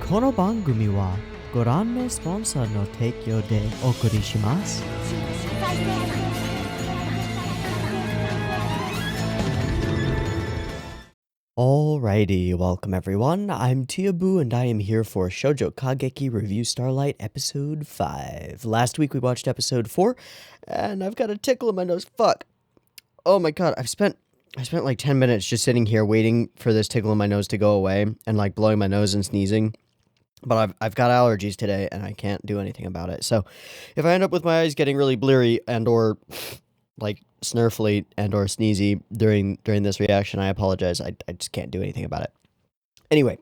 この番組はご覧のスポンサーの提供でお送りします。Alrighty, welcome everyone. I'm Teeaboo and I am here for Shoujo Kageki Revue Starlight episode 5. Last week we watched episode 4 and I've got a tickle in my nose. Fuck. Oh my god, I spent like 10 minutes just sitting here waiting for this tickle in my nose to go away and like blowing my nose and sneezing. But I've got allergies today and I can't do anything about it. So if I end up with my eyes getting really bleary and or like snurfly and or sneezy during this reaction, I apologize. I just can't do anything about it. Anyway,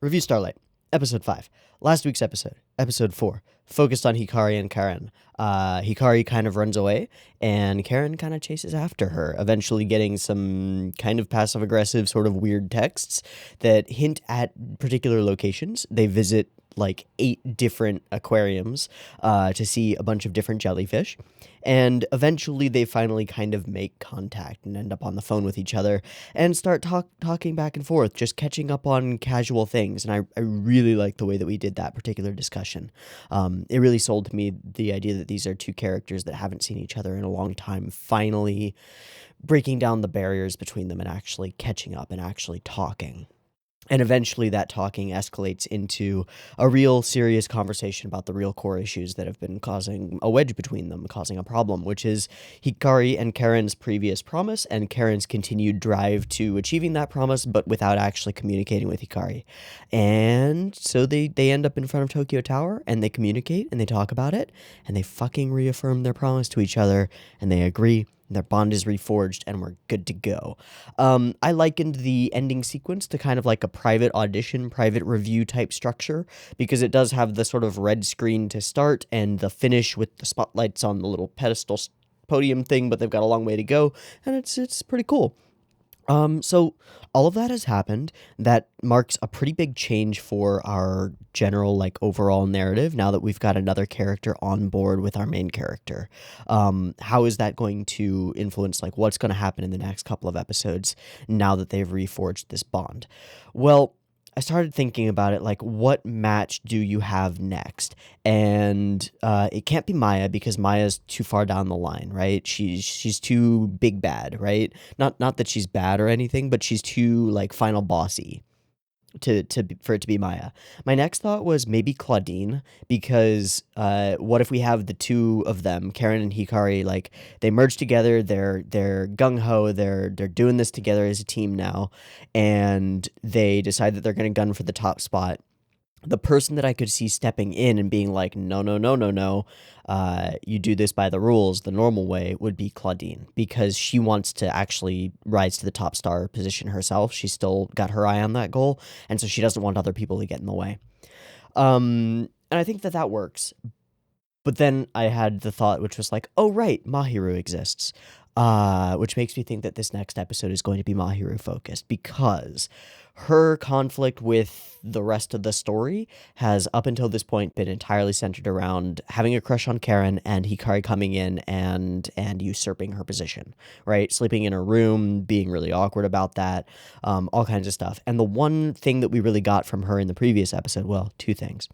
Revue Starlight, episode 5. Last week's episode 4, focused on Hikari and Karen. Hikari kind of runs away, and Karen kind of chases after her, eventually getting some kind of passive-aggressive, sort of weird texts that hint at particular locations. They visit like 8 different aquariums to see a bunch of different jellyfish. And eventually they finally kind of make contact and end up on the phone with each other and start talking back and forth, just catching up on casual things. And I really like the way that we did that particular discussion. It really sold to me the idea that these are two characters that haven't seen each other in a long time, finally breaking down the barriers between them and actually catching up and actually talking. And eventually that talking escalates into a real serious conversation about the real core issues that have been causing a wedge between them, causing a problem, which is Hikari and Karen's previous promise and Karen's continued drive to achieving that promise, but without actually communicating with Hikari. And so they end up in front of Tokyo Tower and they communicate and they talk about it and they fucking reaffirm their promise to each other and they agree. Their bond is reforged, and we're good to go. I likened the ending sequence to kind of like a private audition, private review type structure, because it does have the sort of red screen to start, and the finish with the spotlights on the little pedestal podium thing, but they've got a long way to go, and it's pretty cool. So all of that has happened. That marks a pretty big change for our general, like, overall narrative now that we've got another character on board with our main character. How is that going to influence, like, what's going to happen in the next couple of episodes now that they've reforged this bond? Well, I started thinking about it, like, what match do you have next? And it can't be Maya because Maya's too far down the line, right? She's too big bad, right? Not that she's bad or anything, but she's too like final bossy for it to be Maya. My next thought was maybe Claudine, because what if we have the two of them, Karen and Hikari, like they merge together, they're gung-ho, they're doing this together as a team now, and they decide that they're going to gun for the top spot. The person that I could see stepping in and being like, no, you do this by the rules, the normal way, would be Claudine, because she wants to actually rise to the top star position herself. She's still got her eye on that goal, and so she doesn't want other people to get in the way. And I think that works. But then I had the thought, which was like, oh, right, Mahiru exists. Which makes me think that this next episode is going to be Mahiru focused, because her conflict with the rest of the story has up until this point been entirely centered around having a crush on Karen and Hikari coming in and usurping her position, right? Sleeping in her room, being really awkward about that, all kinds of stuff. And the one thing that we really got from her in the previous episode, well, 2 things.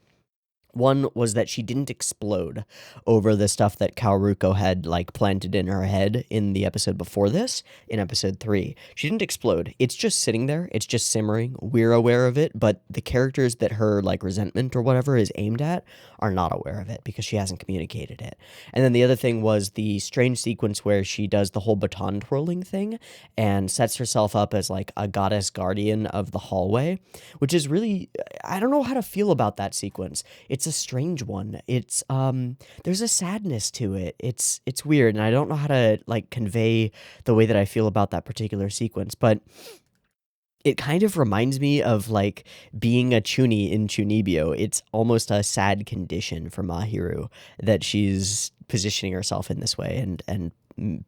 One was that she didn't explode over the stuff that Kaoruko had, like, planted in her head in the episode before this, in episode 3. She didn't explode. It's just sitting there. It's just simmering. We're aware of it, but the characters that her, like, resentment or whatever is aimed at are not aware of it because she hasn't communicated it. And then the other thing was the strange sequence where she does the whole baton twirling thing and sets herself up as, like, a goddess guardian of the hallway, which is really, I don't know how to feel about that sequence. It's a strange one. It's there's a sadness to it. It's weird, and I don't know how to like convey the way that I feel about that particular sequence, but it kind of reminds me of like being a Chuuni in Chuunibyou. It's almost a sad condition for Mahiru that she's positioning herself in this way and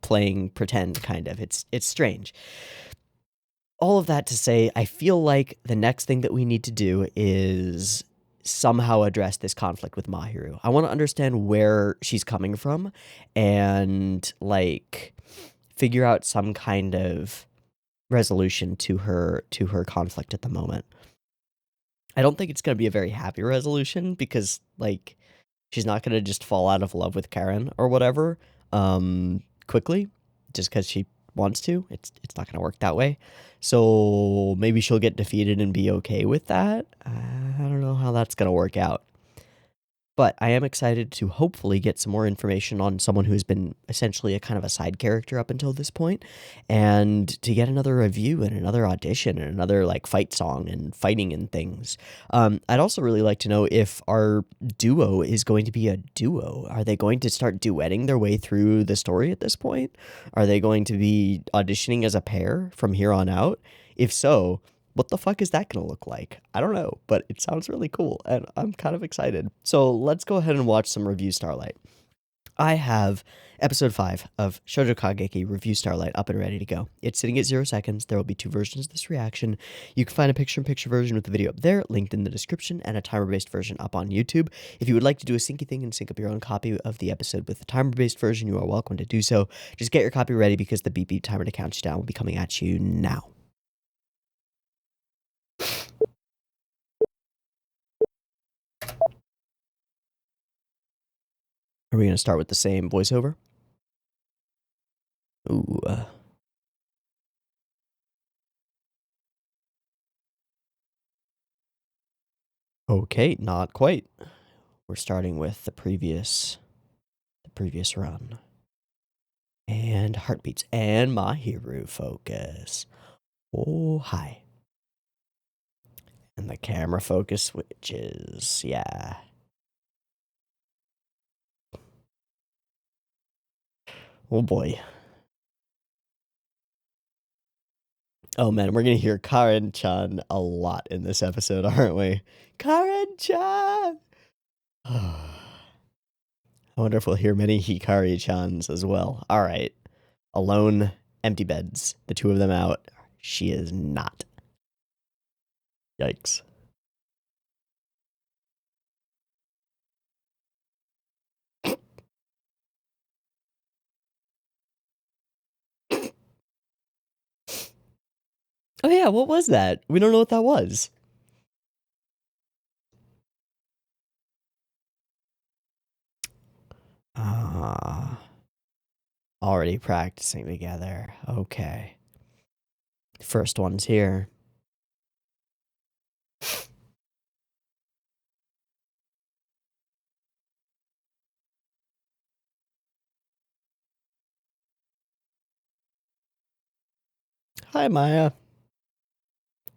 playing pretend, kind of. It's strange. All of that to say, I feel like the next thing that we need to do is somehow address this conflict with Mahiru. I want to understand where she's coming from and like figure out some kind of resolution to her conflict at the moment. I don't think it's going to be a very happy resolution because, like, she's not going to just fall out of love with Karen or whatever quickly just because she wants to. It's not going to work that way. So maybe she'll get defeated and be okay with that. I don't know how that's going to work out. But I am excited to hopefully get some more information on someone who's been essentially a kind of a side character up until this point, and to get another review and another audition and another like fight song and fighting and things. I'd also really like to know if our duo is going to be a duo. Are they going to start duetting their way through the story at this point? Are they going to be auditioning as a pair from here on out? If so, what the fuck is that going to look like? I don't know, but it sounds really cool, and I'm kind of excited. So let's go ahead and watch some Revue Starlight. I have episode 5 of Shoujo Kageki Revue Starlight up and ready to go. It's sitting at 0 seconds. There will be 2 versions of this reaction. You can find a picture-in-picture version with the video up there, linked in the description, and a timer-based version up on YouTube. If you would like to do a syncy thing and sync up your own copy of the episode with the timer-based version, you are welcome to do so. Just get your copy ready because the beep beep timer to count you down will be coming at you now. Are we going to start with the same voiceover? Ooh. Okay, not quite. We're starting with the previous run. And heartbeats and Mahiru focus. Oh, hi. And the camera focus switches. Yeah. Oh boy. Oh man, we're gonna hear Karen-chan a lot in this episode, aren't we? Karen-chan! I wonder if we'll hear many Hikari-chans as well. Alright. Alone, empty beds. The 2 of them out. She is not. Yikes. Oh yeah, what was that? We don't know what that was. Ah. Already practicing together. Okay. First one's here. Hi, Maya.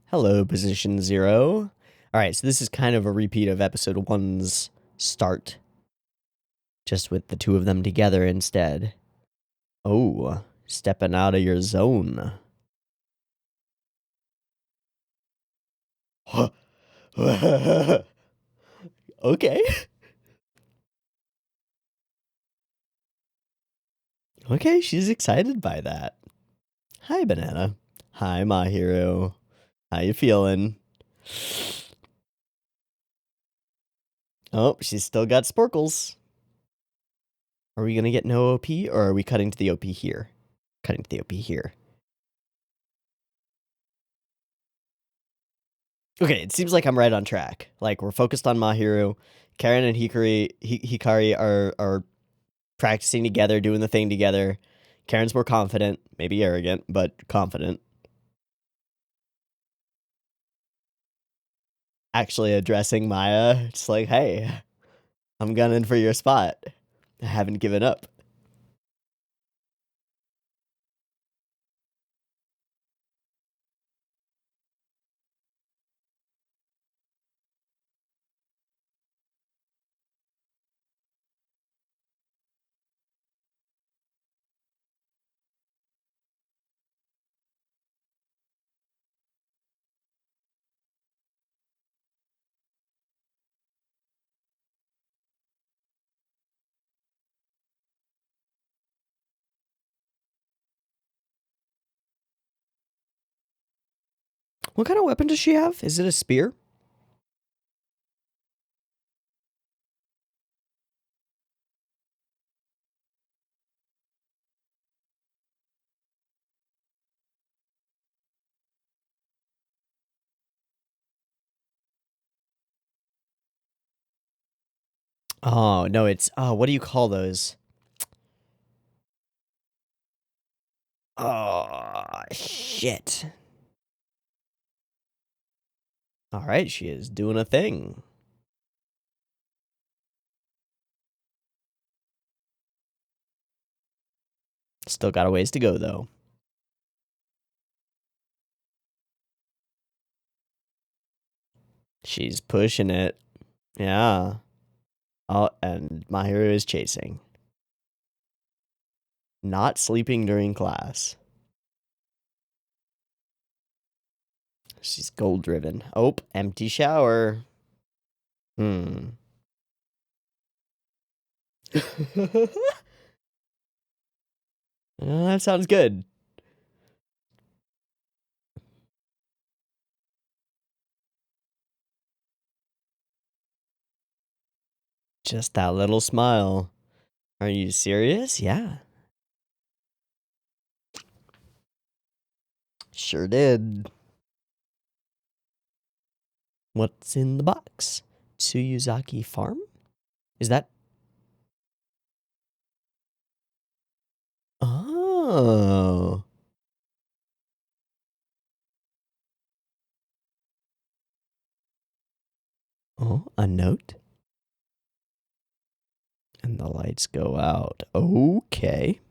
Hello, position 0. Alright, so this is kind of a repeat of episode 1's start. Just with the 2 of them together instead. Oh, stepping out of your zone. Okay. Okay, she's excited by that. Hi, Banana. Hi, Mahiru. How you feeling? Oh, she's still got sporkles. Are we gonna get no OP, or are we cutting to the OP here? Cutting to the OP here. Okay, it seems like I'm right on track. Like, we're focused on Mahiru. Karen and Hikari are practicing together, doing the thing together. Karen's more confident, maybe arrogant, but confident. Actually addressing Maya, just like, hey, I'm gunning for your spot. I haven't given up. What kind of weapon does she have? Is it a spear? Oh, no, it's, what do you call those? Oh, shit. All right, she is doing a thing. Still got a ways to go, though. She's pushing it. Yeah. Oh, and Mahiru is chasing. Not sleeping during class. She's goal driven. Oh, empty shower. Hmm. That sounds good. Just that little smile. Are you serious? Yeah. Sure did. What's in the box? Tsuyuzaki Farm? Is that? Oh. Oh, a note? And the lights go out. Okay.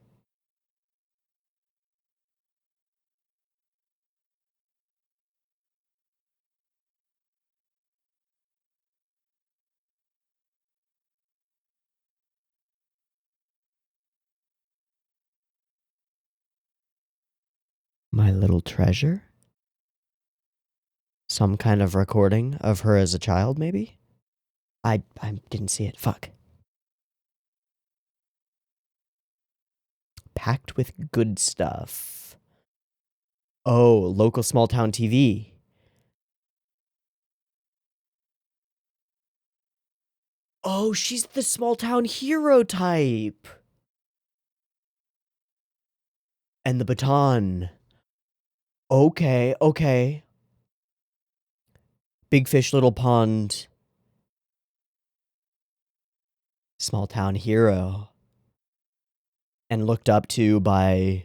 My little treasure? Some kind of recording of her as a child, maybe? I didn't see it. Fuck. Packed with good stuff. Oh, local small town TV. Oh, she's the small town hero type. And the baton. Okay, okay. Big fish, little pond. Small town hero. And looked up to by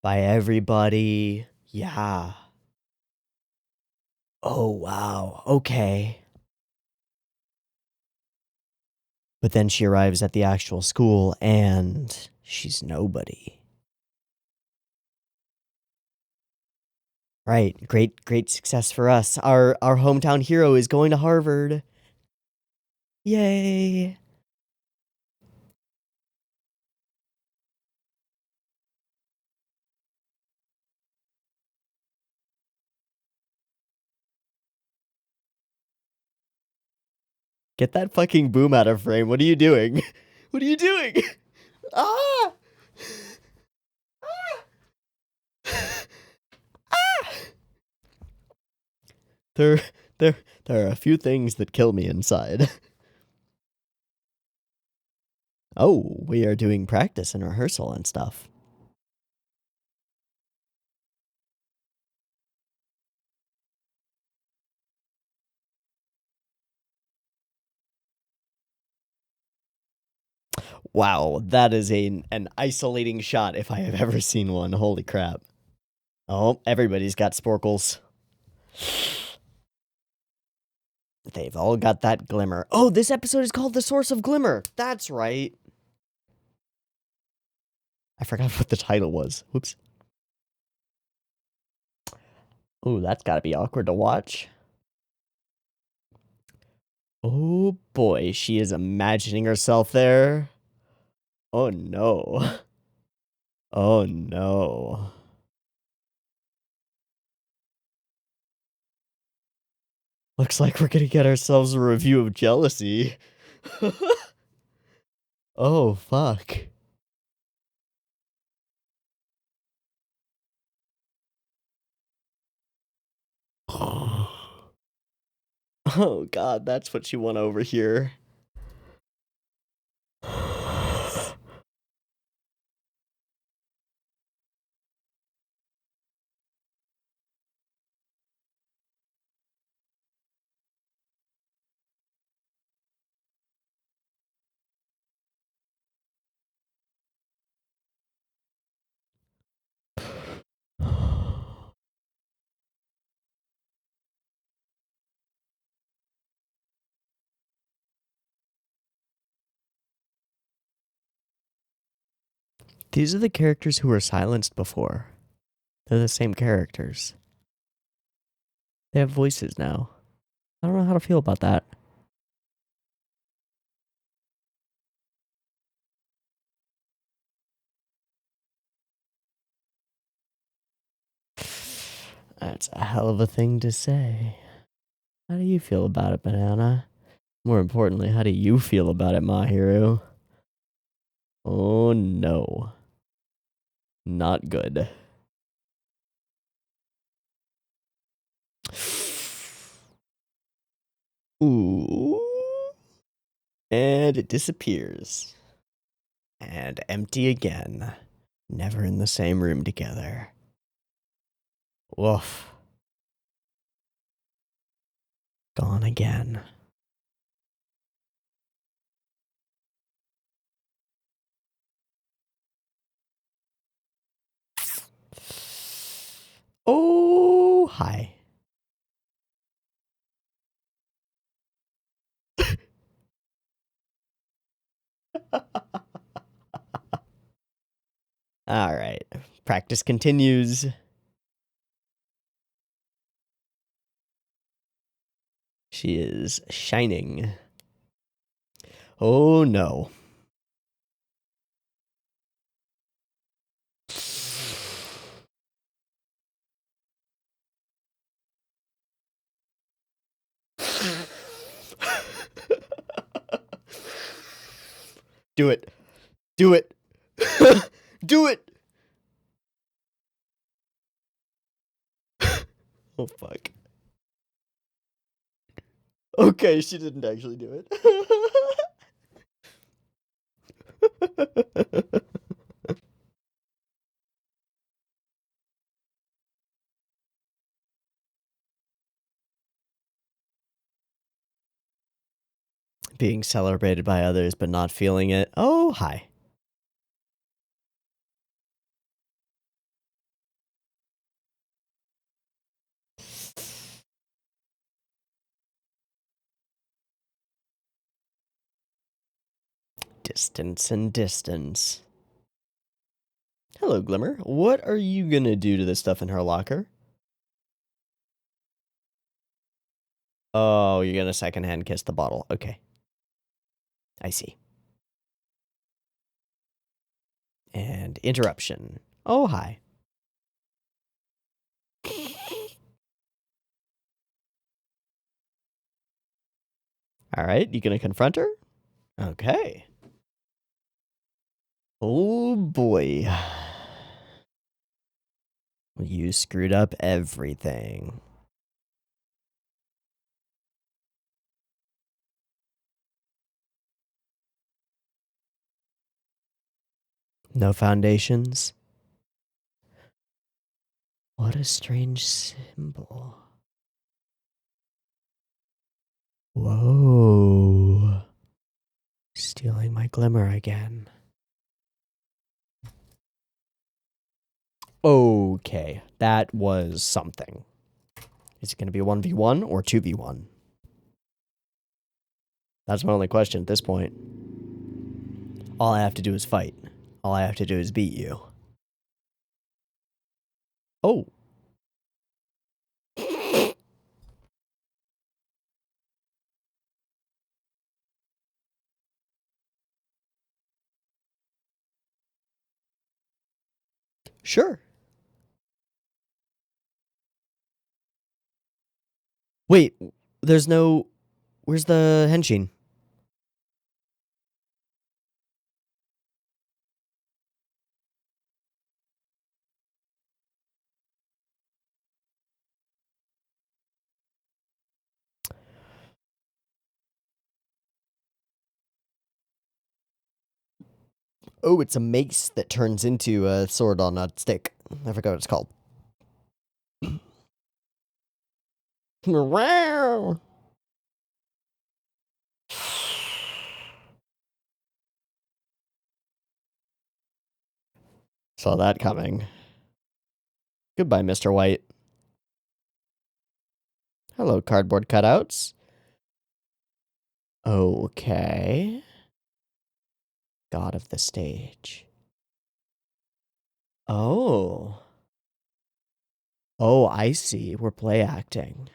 everybody. Yeah. Oh, wow. Okay. But then she arrives at the actual school and she's nobody. Right. Great success for us. Our hometown hero is going to Harvard. Yay. Get that fucking boom out of frame. What are you doing? What are you doing? Ah! There, there, there are a few things that kill me inside. Oh, we are doing practice and rehearsal and stuff. Wow, that is an isolating shot if I have ever seen one. Holy crap. Oh, everybody's got sporkles. They've all got that glimmer. Oh, this episode is called The Source of Glimmer. That's right. I forgot what the title was. Whoops. Oh, that's gotta be awkward to watch. Oh boy, she is imagining herself there. Oh no. Oh no. Looks like we're gonna get ourselves a review of Jealousy. Oh fuck. Oh god, that's what she won over here. These are the characters who were silenced before. They're the same characters. They have voices now. I don't know how to feel about that. That's a hell of a thing to say. How do you feel about it, Banana? More importantly, how do you feel about it, Mahiru? Oh no. Not good. Ooh. And it disappears. And empty again. Never in the same room together. Woof. Gone again. Oh, hi. All right. Practice continues. She is shining. Oh no. Do it. Do it. Do it. Oh fuck. Okay, she didn't actually do it. Being celebrated by others but not feeling it. Oh, hi. Distance and distance. Hello, Glimmer. What are you gonna do to the stuff in her locker? Oh, you're gonna secondhand kiss the bottle. Okay. I see. And interruption. Oh, hi. All right, you gonna confront her? Okay. Oh boy. You screwed up everything. No foundations? What a strange symbol. Whoa. Stealing my glimmer again. Okay, that was something. Is it going to be 1v1 or 2v1? That's my only question at this point. All I have to do is fight. All I have to do is beat you. Oh. Sure. Wait, there's no... Where's the henshin? Oh, it's a mace that turns into a sword on a stick. I forgot what it's called. Saw that coming. Goodbye, Mr. White. Hello, cardboard cutouts. Okay. God of the stage. Oh. Oh, I see. We're play acting.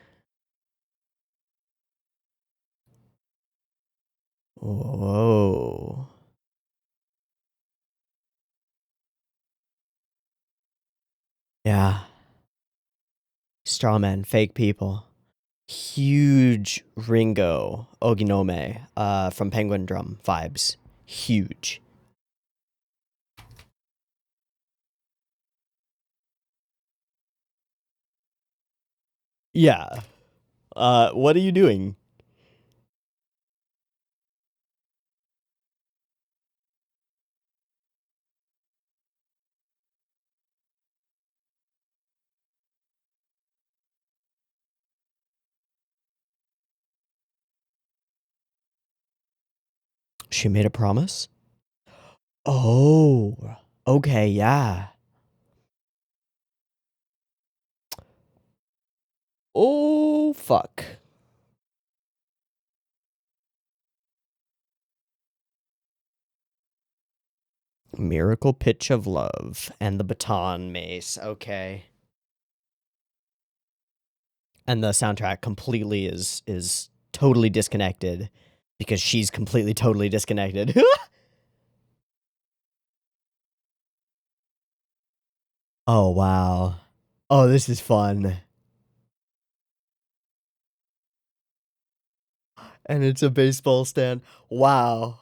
Whoa. Yeah. Strawmen, fake people. Huge Ringo Oginome from Penguin Drum vibes. Huge. Yeah. What are you doing? She made a promise? Oh. Okay, yeah. Oh, fuck. Miracle Pitch of Love and the Baton Mace. Okay. And the soundtrack completely is totally disconnected because she's completely totally disconnected. Oh, wow. Oh, this is fun. And it's a baseball stand. Wow.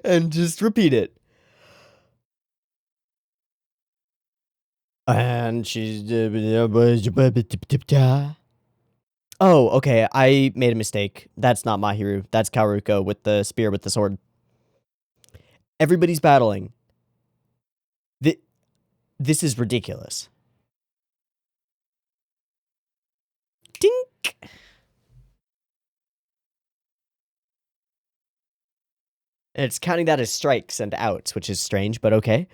And just repeat it. And she's. Oh, okay. I made a mistake. That's not Mahiru. That's Karuko with the spear with the sword. Everybody's battling. This is ridiculous. Dink! And it's counting that as strikes and outs, which is strange, but okay.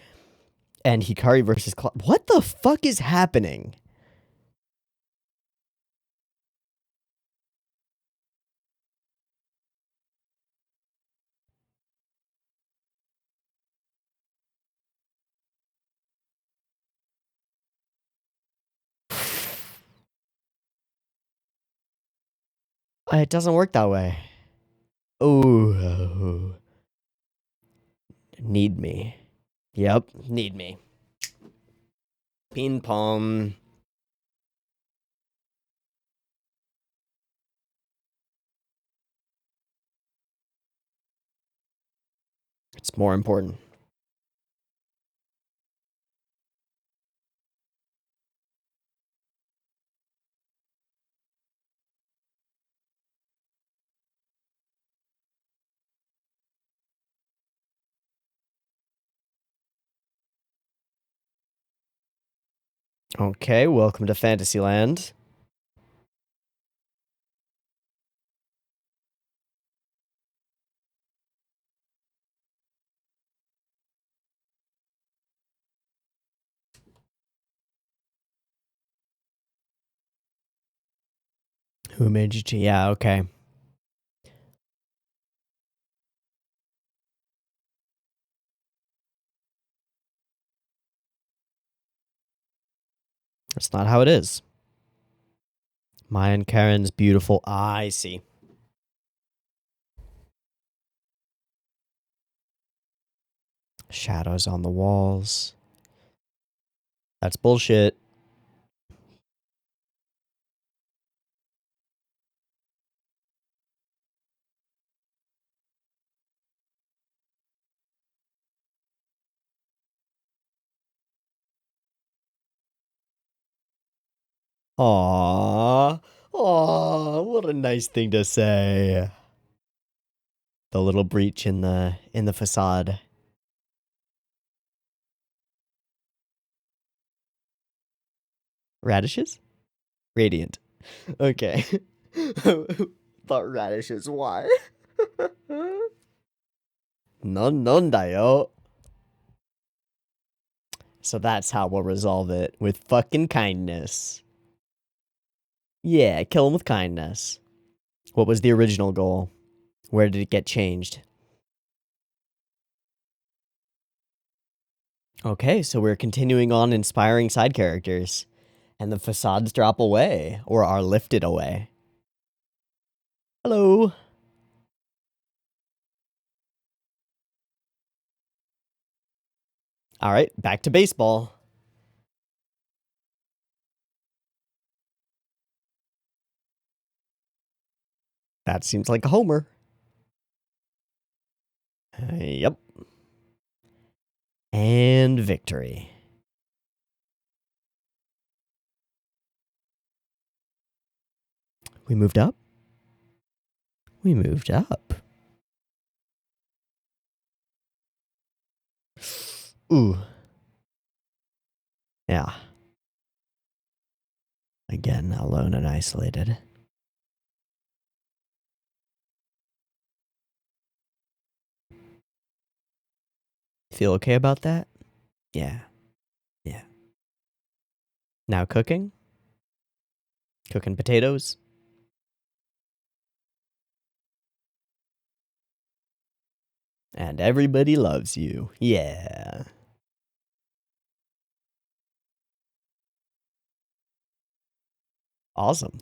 And Hikari versus what the fuck is happening? It doesn't work that way. Oh, need me. Yep, need me. Ping pong. It's more important. Okay, welcome to Fantasyland. Who made you? Yeah, okay. That's not how it is. Maya and Karen's beautiful. I see. Shadows on the walls. That's bullshit. Aww. Aww, what a nice thing to say. The little breach in the facade. Radishes? Radiant. Okay. Thought radishes. Why? Non da yo. So that's how we'll resolve it, with fucking kindness. Yeah, kill him with kindness. What was the original goal? Where did it get changed? Okay, so we're continuing on inspiring side characters. And the facades drop away, or are lifted away. Hello. All right, back to baseball. That seems like a homer. Yep. And victory. We moved up. We moved up. Ooh. Yeah. Again, alone and isolated. Feel okay about that? Yeah. Yeah. Now cooking? Cooking potatoes? And everybody loves you. Yeah. Awesome.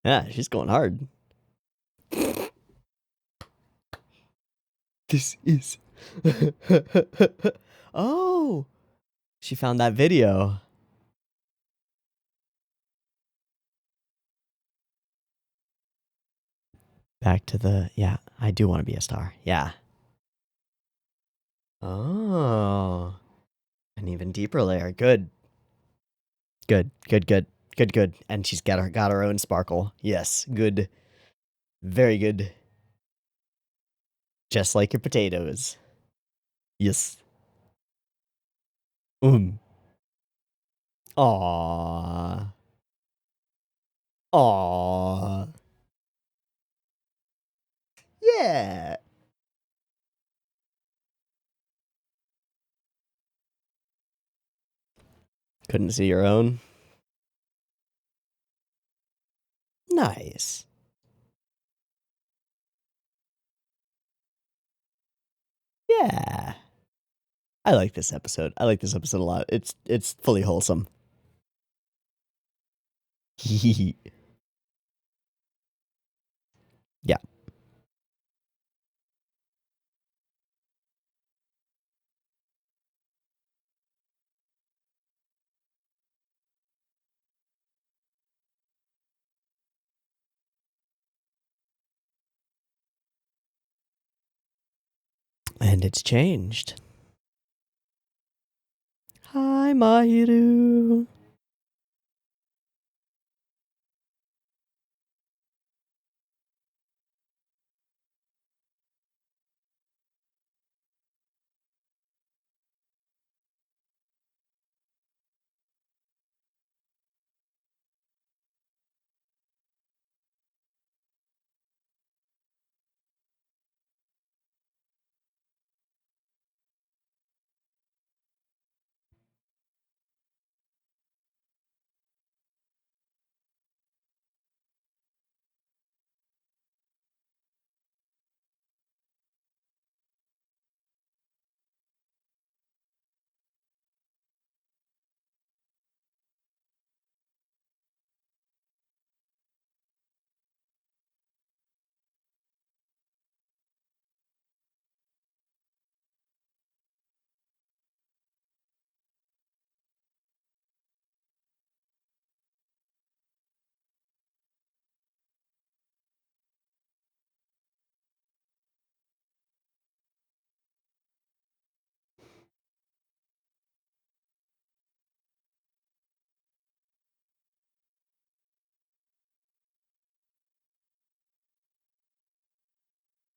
Yeah, she's going hard. This is... Oh! She found that video. Back to the... Yeah, I do want to be a star. Yeah. Oh. An even deeper layer. Good. Good. Good, good. Good, good. And she's got her own sparkle. Yes. Good. Very good. Just like your potatoes. Yes. Aww. Aww. Yeah. Couldn't see your own. Nice. Yeah. I like this episode. I like this episode a lot. It's fully wholesome. Yeah. And it's changed. Hi, Mahiru.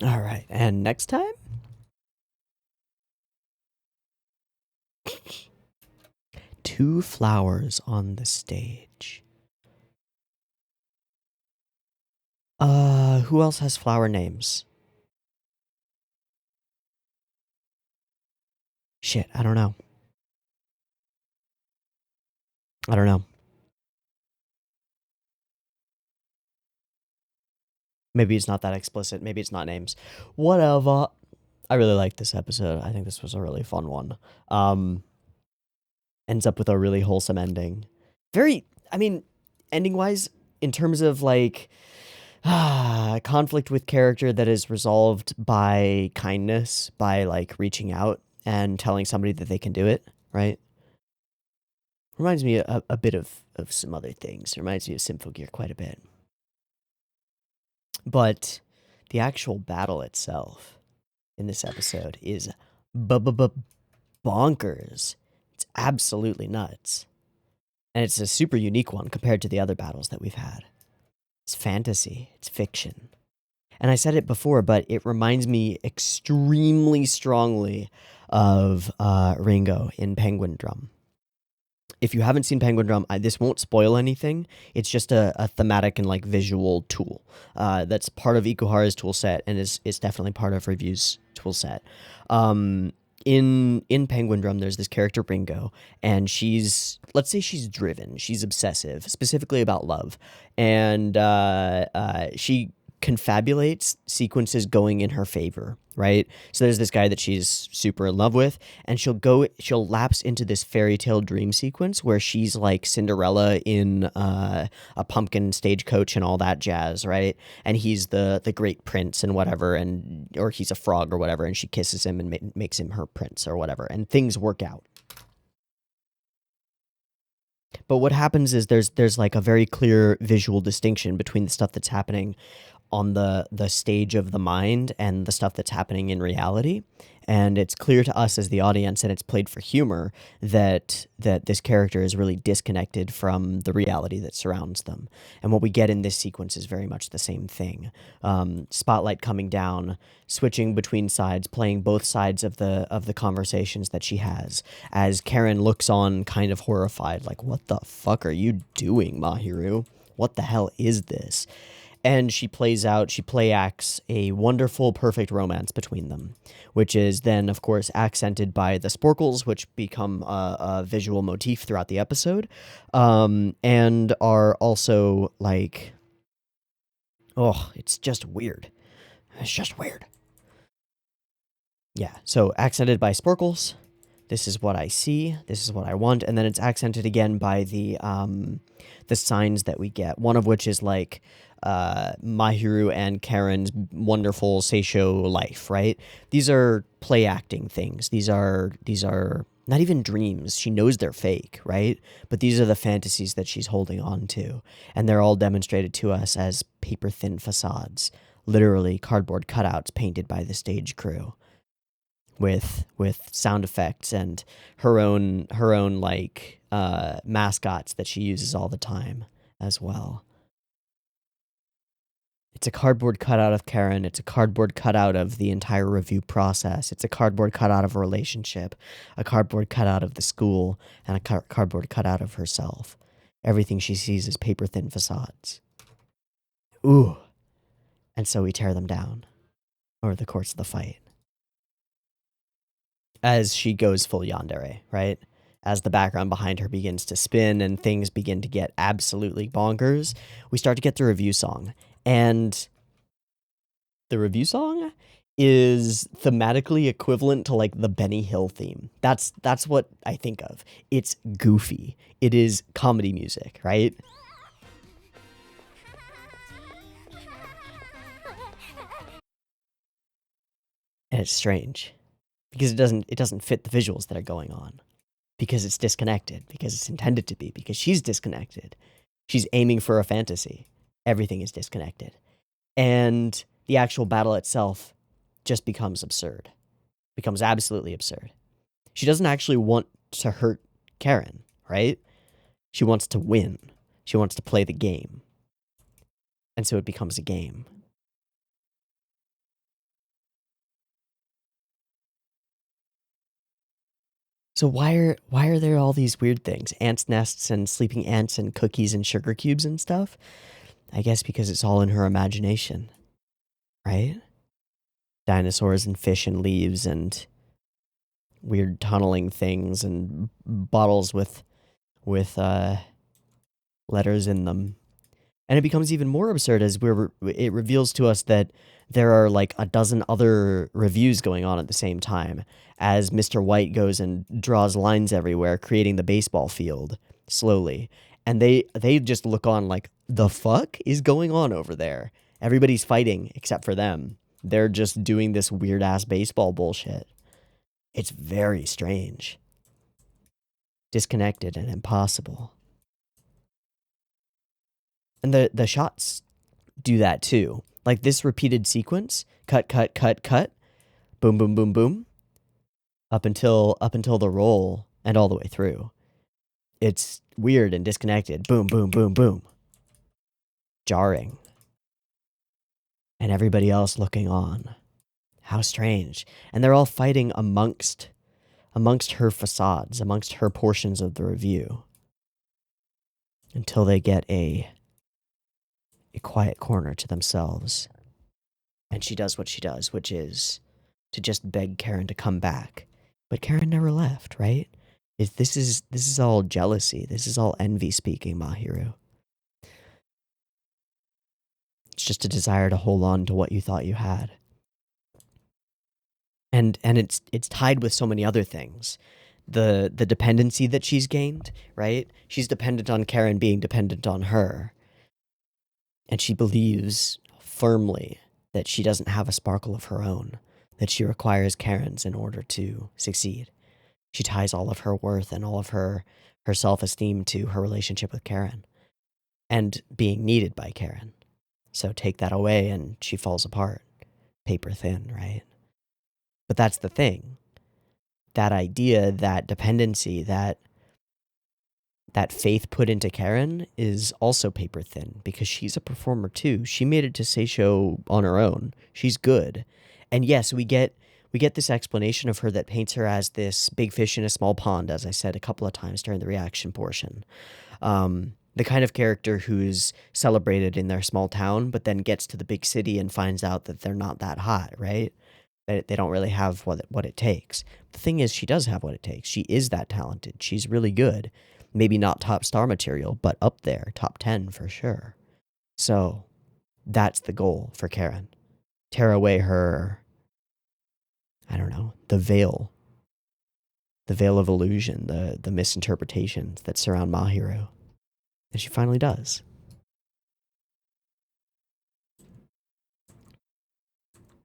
All right. And next time? 2 flowers on the stage. Who else has flower names? Shit, I don't know. Maybe it's not that explicit. Maybe it's not names. Whatever. I really liked this episode. I think this was a really fun one. Ends up with a really wholesome ending. Ending-wise, in terms of, like, conflict with character that is resolved by kindness, by, like, reaching out and telling somebody that they can do it, right? Reminds me a bit of some other things. Reminds me of Symphogear quite a bit. But the actual battle itself in this episode is bonkers. It's absolutely nuts. And it's a super unique one compared to the other battles that we've had. It's fantasy. It's fiction. And I said it before, but it reminds me extremely strongly of Ringo in Penguin Drum. If you haven't seen Penguin Drum, this won't spoil anything. It's just a thematic and, like, visual tool that's part of Ikuhara's tool set and is definitely part of Revue's tool set. In Penguin Drum, there's this character Ringo, and let's say she's driven, she's obsessive, specifically about love, and she confabulates sequences going in her favor, right? So there's this guy that she's super in love with, and she'll lapse into this fairy tale dream sequence where she's like Cinderella in a pumpkin stagecoach and all that jazz, right? And he's the great prince and whatever, or he's a frog or whatever, and she kisses him and makes him her prince or whatever, and things work out. But what happens is there's like a very clear visual distinction between the stuff that's happening on the stage of the mind and the stuff that's happening in reality. And it's clear to us as the audience, and it's played for humor, that this character is really disconnected from the reality that surrounds them. And what we get in this sequence is very much the same thing. Spotlight coming down, switching between sides, playing both sides of the conversations that she has, as Karen looks on kind of horrified, like, what the fuck are you doing, Mahiru? What the hell is this? And she play acts a wonderful, perfect romance between them, which is then, of course, accented by the sporkles, which become a visual motif throughout the episode, and are also, like, it's just weird. It's just weird. Yeah, so accented by sporkles. This is what I see. This is what I want. And then it's accented again by the signs that we get. One of which is like Mahiru and Karen's wonderful seisho life, right? These are play acting things. These are not even dreams. She knows they're fake, right? But these are the fantasies that she's holding on to. And they're all demonstrated to us as paper-thin facades. Literally cardboard cutouts painted by the stage crew. With sound effects and her own like mascots that she uses all the time as well. It's a cardboard cutout of Karen. It's a cardboard cutout of the entire review process. It's a cardboard cutout of a relationship, a cardboard cutout of the school, and a cardboard cutout of herself. Everything she sees is paper-thin facades. Ooh. And so we tear them down over the course of the fight. As she goes full yandere, right? As the background behind her begins to spin and things begin to get absolutely bonkers, we start to get the review song. And the review song is thematically equivalent to, like, the Benny Hill theme. That's what I think of. It's goofy. It is comedy music, right? And it's strange. Because it doesn't fit the visuals that are going on. Because it's disconnected. Because it's intended to be. Because she's disconnected. She's aiming for a fantasy. Everything is disconnected. And the actual battle itself just becomes absurd. Becomes absolutely absurd. She doesn't actually want to hurt Karen, right? She wants to win. She wants to play the game. And so it becomes a game. So why are there all these weird things? Ants' nests and sleeping ants and cookies and sugar cubes and stuff? I guess because it's all in her imagination, right? Dinosaurs and fish and leaves and weird tunneling things and bottles with letters in them. And it becomes even more absurd as it reveals to us that there are like a dozen other reviews going on at the same time as Mr. White goes and draws lines everywhere, creating the baseball field slowly. And they just look on like, the fuck is going on over there? Everybody's fighting except for them. They're just doing this weird ass baseball bullshit. It's very strange. Disconnected and impossible. And the shots do that too. Like this repeated sequence, cut, cut, cut, cut, boom, boom, boom, boom, up until the roll and all the way through. It's weird and disconnected. Boom, boom, boom, boom. Jarring. And everybody else looking on. How strange. And they're all fighting amongst her facades, amongst her portions of the review. Until they get a quiet corner to themselves. And she does what she does, which is to just beg Karen to come back. But Karen never left, right? This is all jealousy. This is all envy speaking, Mahiru. It's just a desire to hold on to what you thought you had. And it's tied with so many other things. The dependency that she's gained, right? She's dependent on Karen being dependent on her. And she believes firmly that she doesn't have a sparkle of her own, that she requires Karen's in order to succeed. She ties all of her worth and all of her self-esteem to her relationship with Karen and being needed by Karen. So take that away and she falls apart, paper thin, right? But that's the thing. That idea, that dependency, that faith put into Karen is also paper thin because she's a performer too. She made it to Seisho on her own. She's good. And yes, we get this explanation of her that paints her as this big fish in a small pond, as I said a couple of times during the reaction portion. The kind of character who's celebrated in their small town, but then gets to the big city and finds out that they're not that hot, right? They don't really have what it takes. The thing is, she does have what it takes. She is that talented. She's really good. Maybe not top star material, but up there, top 10 for sure. So that's the goal for Karen. Tear away her, I don't know, the veil of illusion, the misinterpretations that surround Mahiru. And she finally does.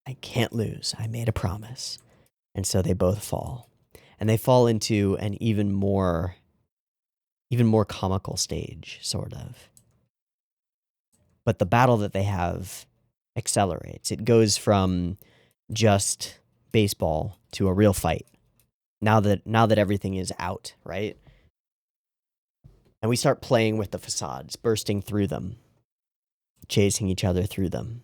I can't lose. I made a promise. And so they both fall. And they fall into an even more comical stage, sort of. But the battle that they have accelerates. It goes from just baseball to a real fight. Now that everything is out, right? And we start playing with the facades, bursting through them, chasing each other through them.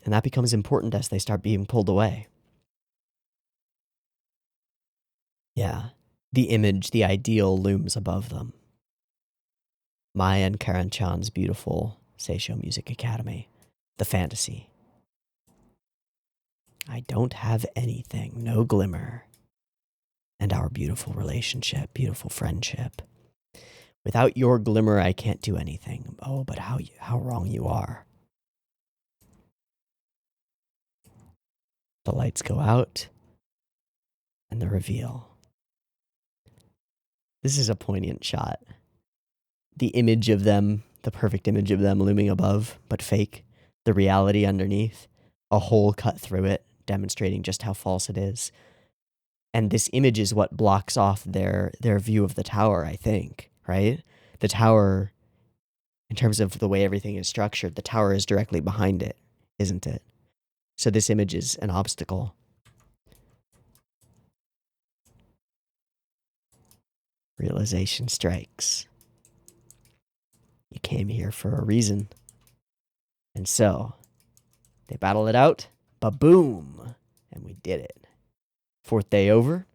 And that becomes important as they start being pulled away. Yeah, the image, the ideal looms above them. Maya and Karen-chan's beautiful Seisho Music Academy. The fantasy. I don't have anything, no glimmer. And our beautiful relationship, beautiful friendship. Without your glimmer, I can't do anything. Oh, but how wrong you are. The lights go out, and the reveal. This is a poignant shot. The image of them, the perfect image of them looming above, but fake. The reality underneath. A hole cut through it, demonstrating just how false it is. And this image is what blocks off their view of the tower, I think, right? The tower, in terms of the way everything is structured, the tower is directly behind it, isn't it? So this image is an obstacle. Realization strikes. You came here for a reason. And so, they battle it out, ba-boom! And we did it. Fourth day over,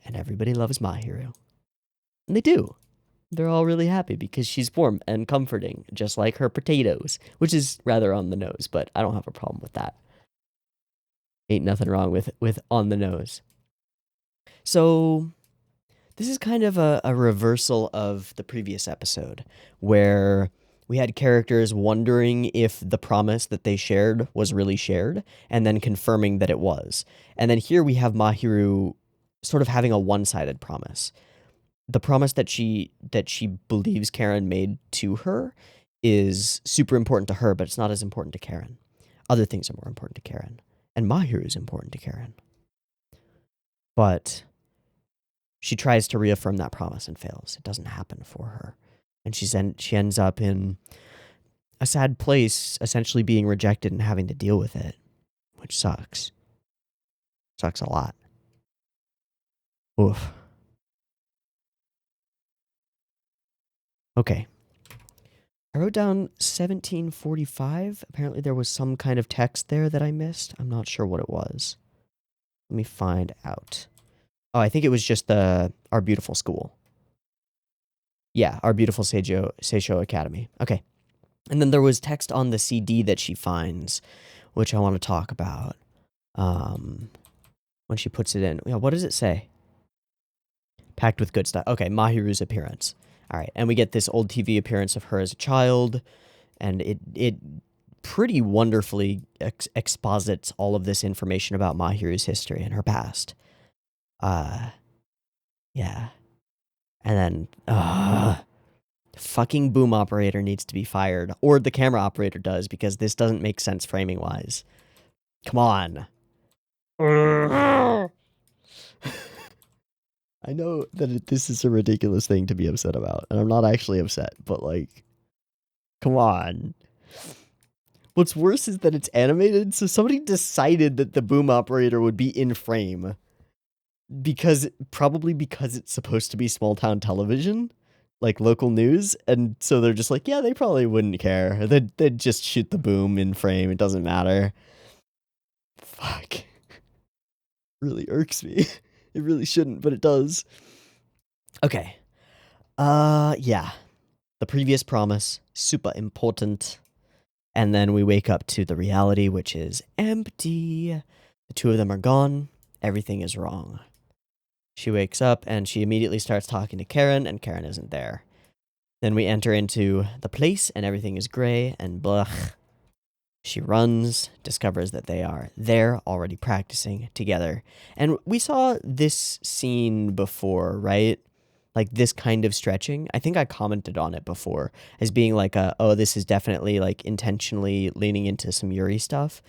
and everybody loves Mahiru. And they do. They're all really happy because she's warm and comforting, just like her potatoes, which is rather on the nose, but I don't have a problem with that. Ain't nothing wrong with on the nose. So this is kind of a reversal of the previous episode, where we had characters wondering if the promise that they shared was really shared, and then confirming that it was. And then here we have Mahiru sort of having a one-sided promise. The promise that she believes Karen made to her is super important to her, but it's not as important to Karen. Other things are more important to Karen. And Mahiru is important to Karen. But she tries to reaffirm that promise and fails. It doesn't happen for her. And she ends up in a sad place, essentially being rejected and having to deal with it, which sucks. Sucks a lot. Oof. Okay. I wrote down 1745. Apparently there was some kind of text there that I missed. I'm not sure what it was. Let me find out. Oh, I think it was just our beautiful school. Yeah, our beautiful Seisho Academy. Okay. And then there was text on the CD that she finds, which I want to talk about. When she puts it in. Yeah, what does it say? Packed with good stuff. Okay, Mahiru's appearance. All right, and we get this old TV appearance of her as a child, and it pretty wonderfully exposits all of this information about Mahiru's history and her past. Yeah. And then, fucking boom operator needs to be fired, or the camera operator does, because this doesn't make sense framing-wise. Come on. I know that this is a ridiculous thing to be upset about, and I'm not actually upset, but like, come on. What's worse is that it's animated, so somebody decided that the boom operator would be in frame. Probably because it's supposed to be small town television, like local news, and so they're just like, yeah, they probably wouldn't care. They'd just shoot the boom in frame, it doesn't matter. Fuck. Really irks me. It really shouldn't, but it does. Okay. Yeah. The previous promise, super important. And then we wake up to the reality, which is empty. The two of them are gone. Everything is wrong. She wakes up and she immediately starts talking to Karen, and Karen isn't there. Then we enter into the place and everything is gray and blah. She runs, discovers that they are there already practicing together. And we saw this scene before, right? Like this kind of stretching. I think I commented on it before as being like, oh, this is definitely like intentionally leaning into some Yuri stuff.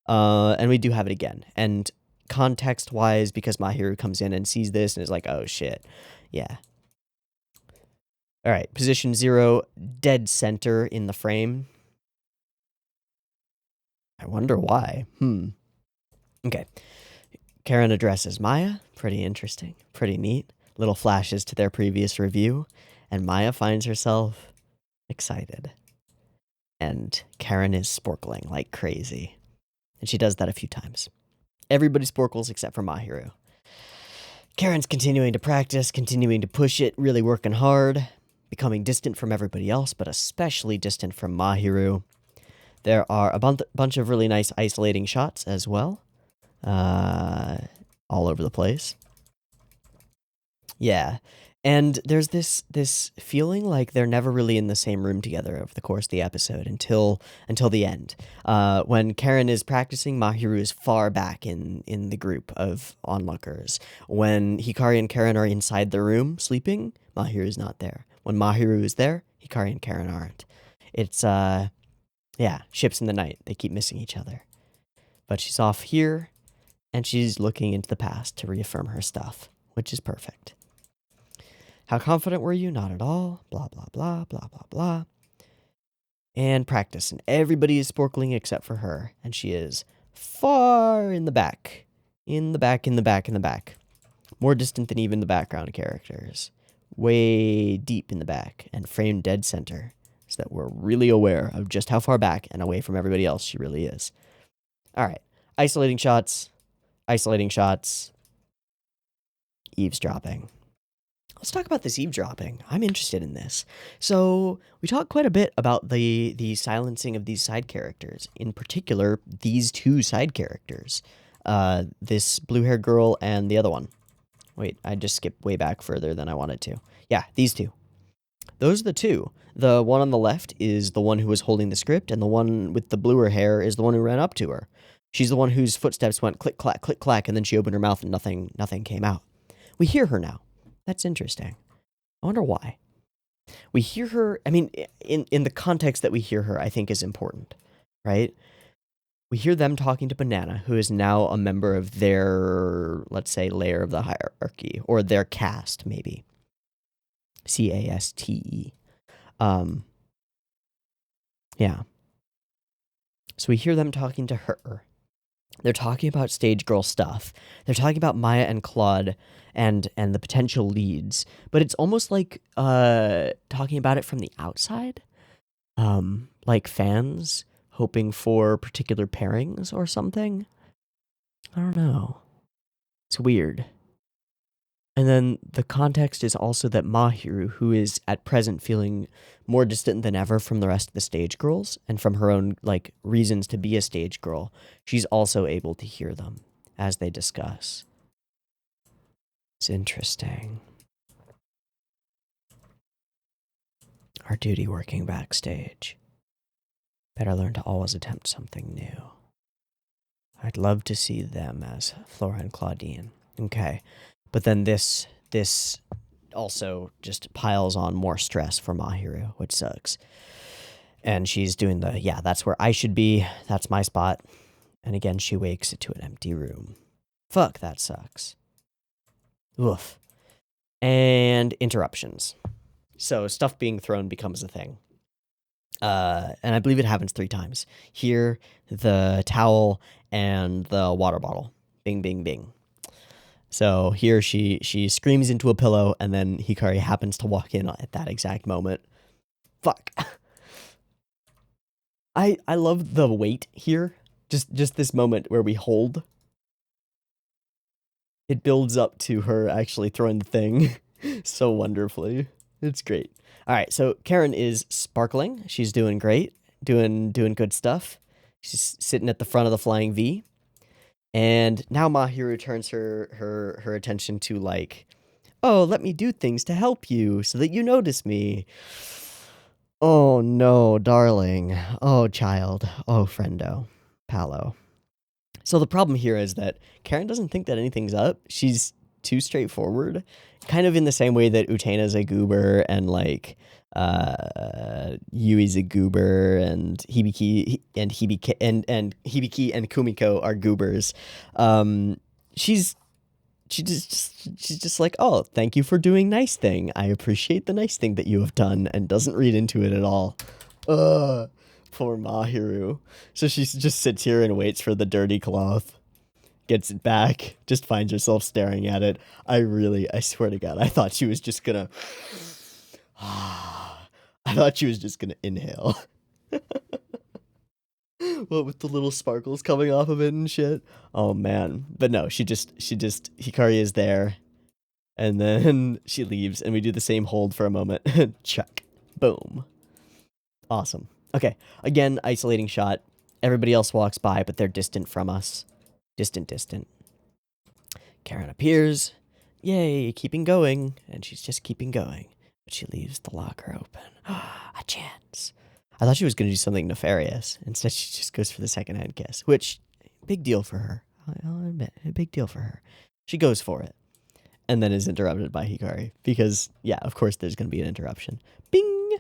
And we do have it again. And context-wise, because Mahiru comes in and sees this and is like, oh, shit. Yeah. All right, position 0, dead center in the frame. I wonder why. Okay. Karen addresses Maya. Pretty interesting. Pretty neat. Little flashes to their previous review. And Maya finds herself excited. And Karen is sporkling like crazy. And she does that a few times. Everybody sporkles except for Mahiru. Karen's continuing to practice, continuing to push it, really working hard, becoming distant from everybody else, but especially distant from Mahiru. There are a bunch of really nice isolating shots as well. All over the place. Yeah. And there's this feeling like they're never really in the same room together over the course of the episode until the end. When Karen is practicing, Mahiru is far back in the group of onlookers. When Hikari and Karen are inside the room sleeping, Mahiru is not there. When Mahiru is there, Hikari and Karen aren't. It's ships in the night. They keep missing each other. But she's off here, and she's looking into the past to reaffirm her stuff, which is perfect. How confident were you? Not at all. Blah, blah, blah, blah, blah, blah. And practice. And everybody is sporkling except for her. And she is far in the back. In the back, in the back, in the back. More distant than even the background characters. Way deep in the back. And framed dead center. So that we're really aware of just how far back and away from everybody else she really is. All right. Isolating shots. Isolating shots. Eavesdropping. Let's talk about this eavesdropping. I'm interested in this. So we talked quite a bit about the silencing of these side characters. In particular, these two side characters. This blue-haired girl and the other one. Wait, I just skipped way back further than I wanted to. Yeah, these two. Those are the two. The one on the left is the one who was holding the script, and the one with the bluer hair is the one who ran up to her. She's the one whose footsteps went click, clack, and then she opened her mouth and nothing came out. We hear her now. That's interesting. I wonder why. We hear her, I mean, in the context that we hear her, I think is important, right? We hear them talking to Banana, who is now a member of their, let's say, layer of the hierarchy, or their caste, maybe. C-A-S-T-E. Yeah. So we hear them talking to her. They're talking about stage girl stuff. They're talking about Maya and Claude and the potential leads. But it's almost like talking about it from the outside. Like fans hoping for particular pairings or something. I don't know. It's weird. And then the context is also that Mahiru, who is at present feeling more distant than ever from the rest of the stage girls and from her own like reasons to be a stage girl, she's also able to hear them as they discuss. It's interesting. Our duty working backstage. Better learn to always attempt something new. I'd love to see them as Flora and Claudine. Okay. But then this also just piles on more stress for Mahiru, which sucks. And she's doing the, yeah, that's where I should be. That's my spot. And again, she wakes into an empty room. Fuck, that sucks. Oof. And interruptions. So stuff being thrown becomes a thing. And I believe it happens 3 times. Here, the towel, and the water bottle. Bing, bing, bing. So here she screams into a pillow, and then Hikari happens to walk in at that exact moment. Fuck. I love the wait here. Just this moment where we hold. It builds up to her actually throwing the thing so wonderfully. It's great. All right, so Karen is sparkling. She's doing great, doing good stuff. She's sitting at the front of the flying V. And now Mahiru turns her attention to like, oh, let me do things to help you so that you notice me. Oh no, darling. Oh, child. Oh, friendo. Palo. So the problem here is that Karen doesn't think that anything's up. She's too straightforward. Kind of in the same way that Utena's a goober and like Yui's a goober and Hibiki and Kumiko are goobers. She's just like, oh, thank you for doing nice thing. I appreciate the nice thing that you have done, and doesn't read into it at all. Ugh, poor Mahiru. So she just sits here and waits for the dirty cloth. Gets it back, just finds herself staring at it. I swear to God, I thought she was just gonna... I thought she was just gonna inhale. What, with the little sparkles coming off of it and shit? Oh, man. But no, she just, Hikari is there. And then she leaves, and we do the same hold for a moment. Chuck. Boom. Awesome. Okay, again, isolating shot. Everybody else walks by, but they're distant from us. Distant. Karen appears. Yay, keeping going. And she's just keeping going. But she leaves the locker open. A chance. I thought she was going to do something nefarious. Instead, she just goes for the second-hand kiss. Which, big deal for her. I'll admit, a big deal for her. She goes for it. And then is interrupted by Hikari. Because, yeah, of course there's going to be an interruption. Bing!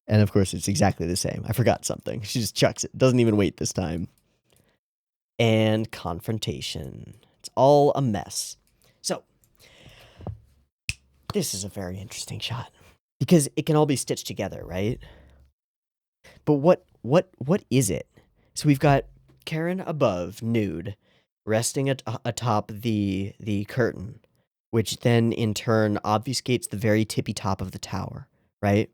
And of course it's exactly the same. I forgot something. She just chucks it. Doesn't even wait this time. And confrontation. It's all a mess. So, this is a very interesting shot. Because it can all be stitched together, right? But what is it? So we've got Karen above, nude, resting atop the curtain, which then in turn obfuscates the very tippy top of the tower, right?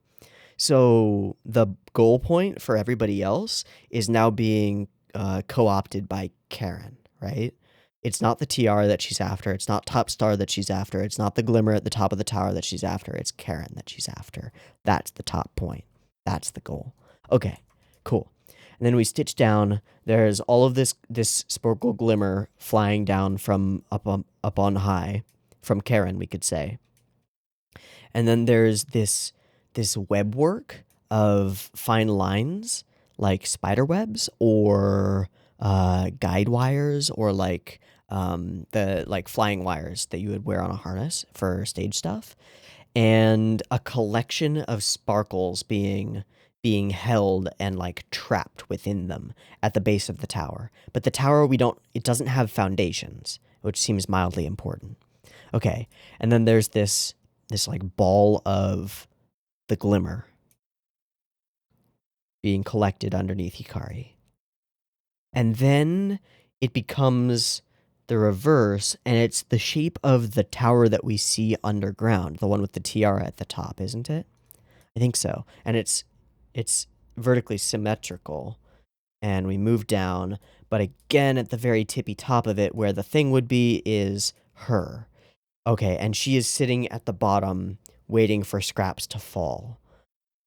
So the goal point for everybody else is now being co-opted by Karen, right? It's not the tiara that she's after. It's not Top Star that she's after. It's not the glimmer at the top of the tower that she's after. It's Karen that she's after. That's the top point. That's the goal. Okay, cool. And then we stitch down. There's all of this sparkle glimmer flying down from up on high, from Karen, we could say. And then there's this web work of fine lines, like spider webs or guide wires, or like the like flying wires that you would wear on a harness for stage stuff, and a collection of sparkles being held and like trapped within them at the base of the tower. But the tower, it doesn't have foundations, which seems mildly important. Okay, and then there's this like ball of the glimmer being collected underneath Hikari. And then it becomes the reverse, and it's the shape of the tower that we see underground, the one with the tiara at the top, isn't it? I think so. And it's vertically symmetrical, and we move down, but again at the very tippy top of it, where the thing would be, is her. Okay, and she is sitting at the bottom waiting for scraps to fall.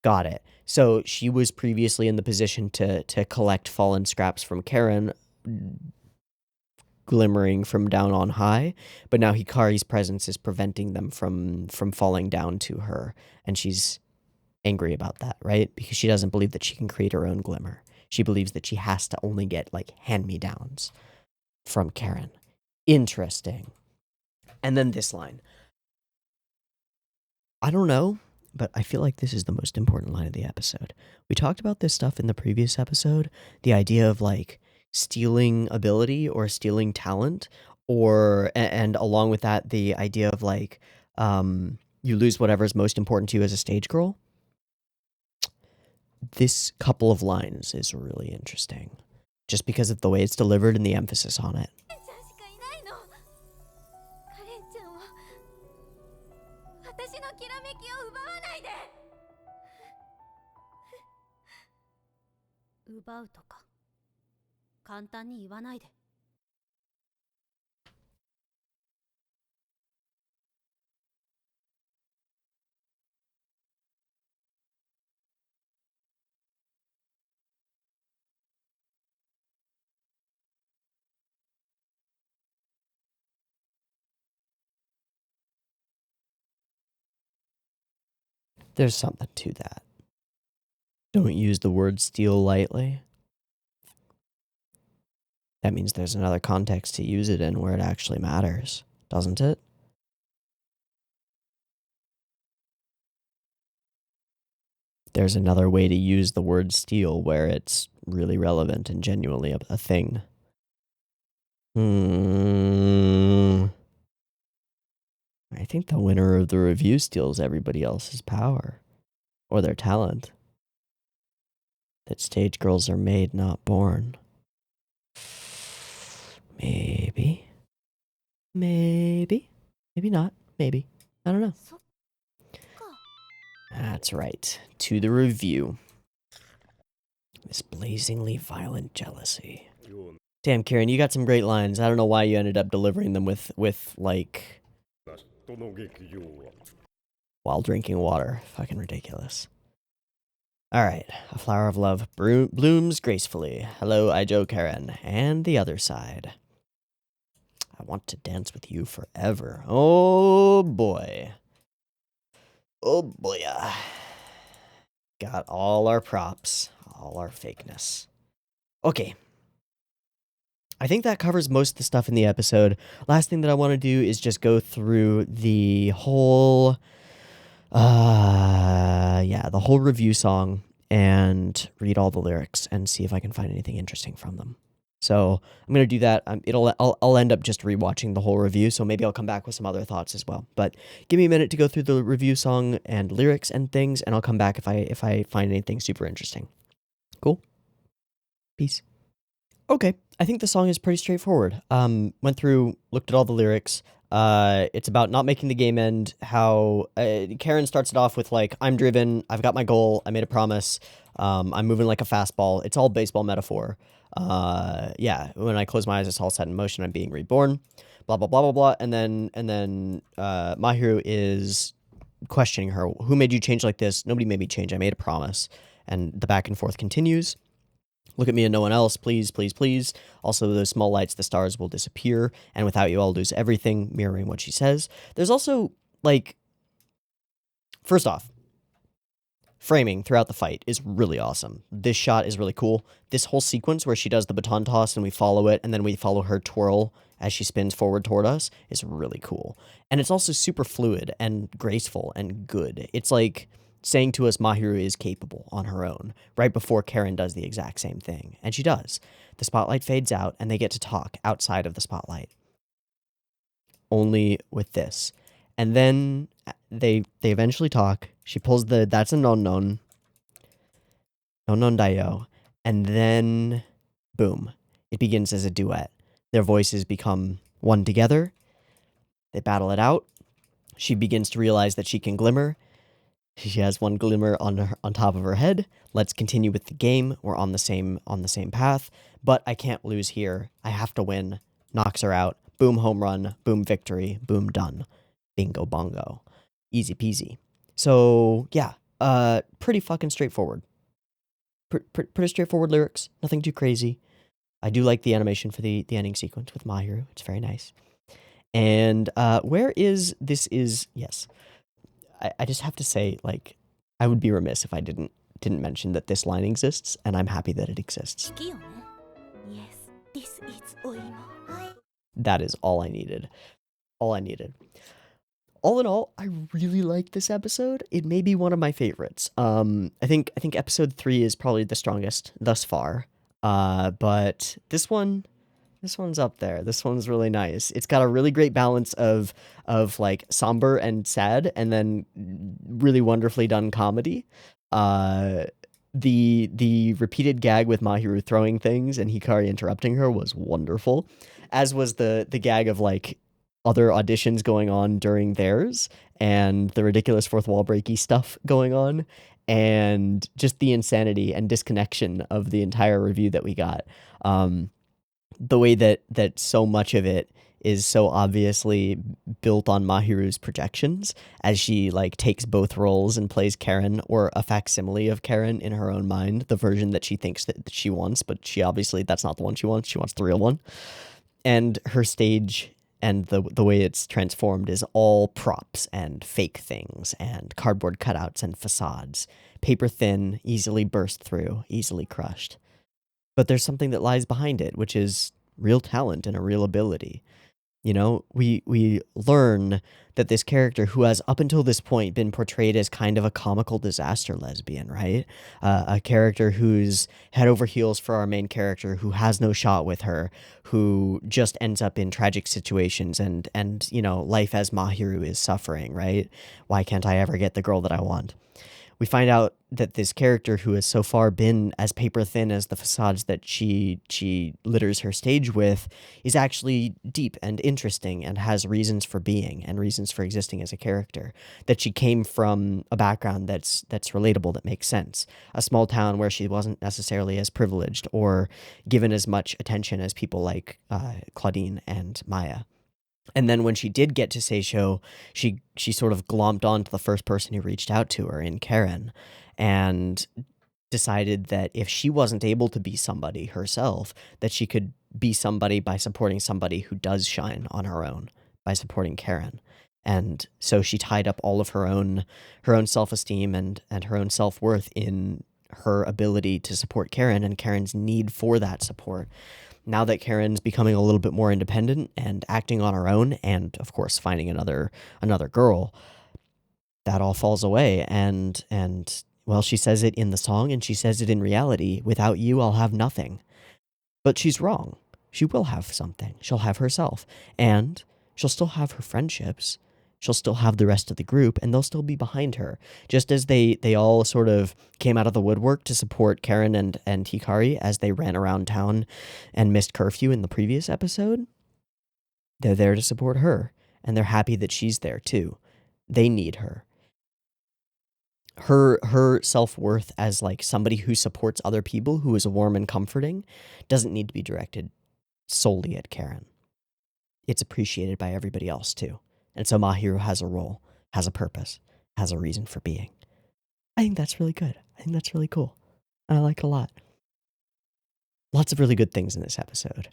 Got it. So she was previously in the position to collect fallen scraps from Karen, glimmering from down on high, but now Hikari's presence is preventing them from falling down to her, and she's angry about that, right? Because she doesn't believe that she can create her own glimmer. She believes that she has to only get, like, hand-me-downs from Karen. Interesting. And then this line. I don't know, but I feel like this is the most important line of the episode. We talked about this stuff in the previous episode, the idea of, like, stealing ability or stealing talent, and along with that, the idea of, like, you lose whatever's most important to you as a stage girl. This couple of lines is really interesting, just because of the way it's delivered and the emphasis on it. There's something to that. Don't use the word steal lightly. That means there's another context to use it in where it actually matters, doesn't it? There's another way to use the word steal where it's really relevant and genuinely a thing. I think the winner of the review steals everybody else's power. Or their talent. That stage girls are made, not born. Maybe. Maybe. Maybe not. Maybe. I don't know. That's right. To the review. This blazingly violent jealousy. Damn, Karen, you got some great lines. I don't know why you ended up delivering them with like, while drinking water. Fucking ridiculous. Alright, a flower of love blooms gracefully. Hello, Ijo Karen. And the other side. I want to dance with you forever. Oh boy. Oh boy. Got all our props, all our fakeness. Okay. I think that covers most of the stuff in the episode. Last thing that I want to do is just go through the whole the whole review song and read all the lyrics and see if I can find anything interesting from them. So I'm going to do that. I'll end up just rewatching the whole review, so maybe I'll come back with some other thoughts as well. But give me a minute to go through the review song and lyrics and things, and I'll come back if I find anything super interesting. Cool? Peace. Okay, I think the song is pretty straightforward. Went through, looked at all the lyrics. It's about not making the game end. How Karen starts it off with like, I'm driven, I've got my goal, I made a promise, I'm moving like a fastball. It's all baseball metaphor. Yeah, when I close my eyes, it's all set in motion. I'm being reborn. Blah blah blah blah blah. And then Mahiru is questioning her. Who made you change like this? Nobody made me change. I made a promise. And the back and forth continues. Look at me and no one else, please, please, please. Also, those small lights, the stars will disappear, and without you, I'll lose everything, mirroring what she says. There's also, like, first off, framing throughout the fight is really awesome. This shot is really cool. This whole sequence where she does the baton toss and we follow it, and then we follow her twirl as she spins forward toward us is really cool. And it's also super fluid and graceful and good. It's like saying to us Mahiru is capable on her own, right before Karen does the exact same thing. And she does. The spotlight fades out, and they get to talk outside of the spotlight. Only with this. And then they eventually talk. She pulls the that's a non daio, and then boom, it begins as a duet. Their voices become one together. They battle it out. She begins to realize that she can glimmer. She has one glimmer on top of her head. Let's continue with the game. We're on the same path, but I can't lose here. I have to win. Knocks her out. Boom, home run. Boom, victory. Boom, done. Bingo bongo. Easy peasy. So, yeah, pretty fucking straightforward. Pretty straightforward lyrics. Nothing too crazy. I do like the animation for the ending sequence with Mahiru. It's very nice. And where is this is, yes. I just have to say, like, I would be remiss if I didn't mention that this line exists, and I'm happy that it exists. Yes, this is Oimo. That is all I needed. All I needed. All in all, I really like this episode. It may be one of my favorites. I think episode 3 is probably the strongest thus far. But this one's up there. This one's really nice. It's got a really great balance of like somber and sad, and then really wonderfully done comedy. The repeated gag with Mahiru throwing things and Hikari interrupting her was wonderful, as was the gag of like other auditions going on during theirs, and the ridiculous fourth wall breaky stuff going on, and just the insanity and disconnection of the entire review that we got. The way that so much of it is so obviously built on Mahiru's projections, as she like takes both roles and plays Karen, or a facsimile of Karen in her own mind, the version that she thinks that she wants, but she obviously, that's not the one she wants the real one. And her stage and the way it's transformed is all props and fake things and cardboard cutouts and facades. Paper thin, easily burst through, easily crushed. But there's something that lies behind it, which is real talent and a real ability. You know, we learn that this character, who has up until this point been portrayed as kind of a comical disaster lesbian, right? A character who's head over heels for our main character, who has no shot with her, who just ends up in tragic situations, and you know, life as Mahiru is suffering, right? Why can't I ever get the girl that I want? We find out that this character, who has so far been as paper thin as the facades that she litters her stage with, is actually deep and interesting and has reasons for being and reasons for existing as a character. That she came from a background that's relatable, that makes sense. A small town where she wasn't necessarily as privileged or given as much attention as people like Claudine and Maya. And then when she did get to Seisho, she sort of glomped on to the first person who reached out to her in Karen, and decided that if she wasn't able to be somebody herself, that she could be somebody by supporting somebody who does shine on her own, by supporting Karen. And so she tied up all of her own self-esteem and her own self-worth in her ability to support Karen and Karen's need for that support. Now that Karen's becoming a little bit more independent and acting on her own, and of course finding another girl, that all falls away. And well, she says it in the song, and she says it in reality: without you, I'll have nothing. But she's wrong. She will have something. She'll have herself, and she'll still have her friendships. She'll still have the rest of the group, and they'll still be behind her. Just as they all sort of came out of the woodwork to support Karen and Hikari as they ran around town and missed curfew in the previous episode, they're there to support her. and they're happy that she's there too. They need her. Her self-worth as like somebody who supports other people, who is warm and comforting, doesn't need to be directed solely at Karen. It's appreciated by everybody else too. And so Mahiru has a role, has a purpose, has a reason for being. I think that's really good. I think that's really cool. And I like it a lot. Lots of really good things in this episode.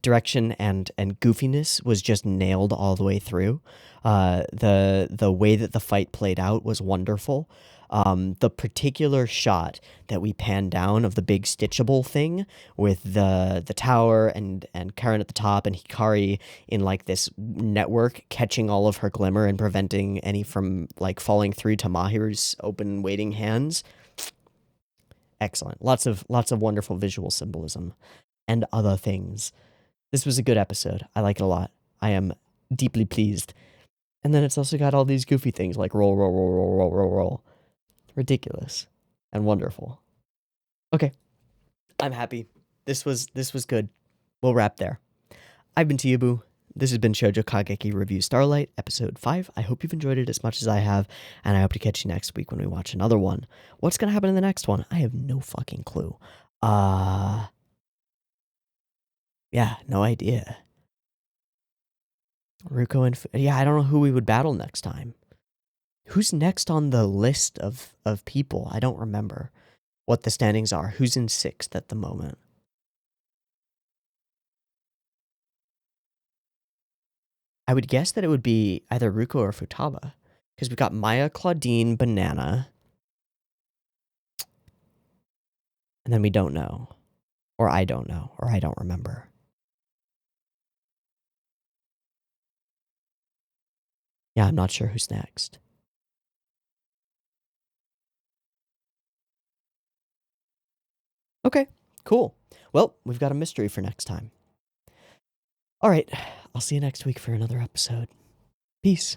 Direction and goofiness was just nailed all the way through. The way that the fight played out was wonderful. The particular shot that we panned down of the big stitchable thing with the tower and Karen at the top and Hikari in like this network catching all of her glimmer and preventing any from like falling through to Mahiru's open waiting hands. Excellent. Lots of wonderful visual symbolism and other things. This was a good episode. I like it a lot. I am deeply pleased. And then it's also got all these goofy things like roll, roll, roll, roll, roll, roll, roll. Ridiculous and wonderful. Okay. I'm happy. This was good. We'll wrap there. I've been Teeaboo. This has been Shoujo Kageki Revue Starlight, episode 5. I hope you've enjoyed it as much as I have, and I hope to catch you next week when we watch another one. What's going to happen in the next one? I have no fucking clue. Yeah, no idea. Ruko and... Yeah, I don't know who we would battle next time. Who's next on the list of people? I don't remember what the standings are. Who's in 6th at the moment? I would guess that it would be either Ruko or Futaba. Because we've got Maya, Claudine, Banana. And then we don't know. Or I don't know. Or I don't remember. Yeah, I'm not sure who's next. Okay, cool. Well, we've got a mystery for next time. All right, I'll see you next week for another episode. Peace.